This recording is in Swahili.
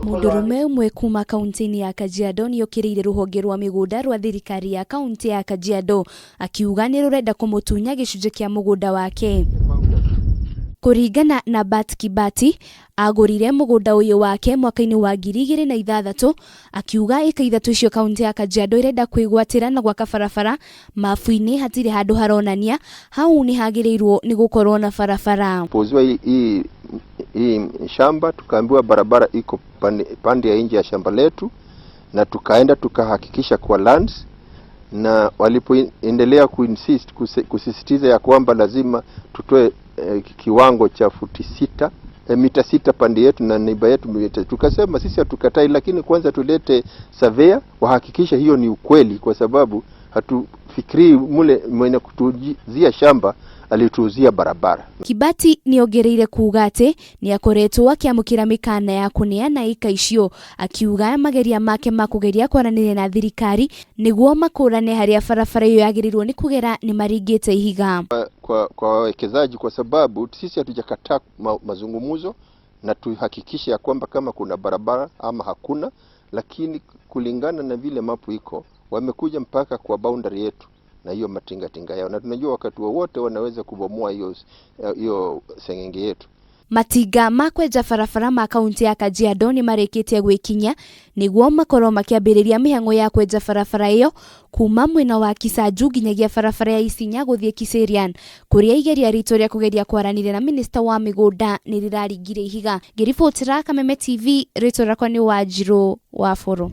Mundurume umwe kuma kaunti ya Kajiado niokiriire ruhonge rwa migunda rwa thirikari ya kaunti ya Kajiado akiuga nirenda kumutunya gicunji kia mugunda wake. Kuringana na Bart Kibati, agurire mugunda uyu wake mwaka-ini wa 2006 akiuga eka ithatu icio kaunti ya Kajiado irenda kwigwatira na gwaka barabara mafu-ini hatire handu haronania hau ni hagirirwo ni gukorwo na barabara. Pozwa hii shamba tukaambiwa barabara iko pande ya nje ya shamba letu, na tukaenda tukahakikisha kwa lands, na walipoendelea kusisitiza ya kwamba lazima tutoe kiwango cha mita 6 pande yetu na neighbor yetu, tukasema sisi hatukatai, lakini kwanza tulete surveyor wahakikisha hiyo ni ukweli, kwa sababu hatufikiri mule mwenye kutuzia shamba alituuzia barabara. Kibati niongereire kuuga ati niakoretwo akiamukira mikaana ya kuneana ika icio, akiuga mageria make makugeria kwaranire na thirikari niguo makurane haria barabara iyo yagirirwo ni kugera ni maringite ihiga kwa wawekezaji, kwa sababu sisi hatujakataa mazungumzo na tuhakikishe ya kwamba kama kuna barabara ama hakuna, lakini kulingana na vile mapu iko wamekuja mpaka kwa boundary yetu na hiyo matinga yao, na tunajua wakati wowote wanaweza kubomoa hiyo sengenge yetu. Matinga makwenja barabara ma kaunti ya Kajiado ni mareketie gwikinya niguo makorwo makiambiriria mihango ya kwenja barabara iyo kuma mwena wa Kisaju nginyagia barabara ya Isinya guthie Kiserian, kuria igeria rito ria kugeria kwaranire na minister wa migunda niriraringire ihiga. Ngiribotera Kameme TV, rito rakwa ni Wanjiru wa Foro.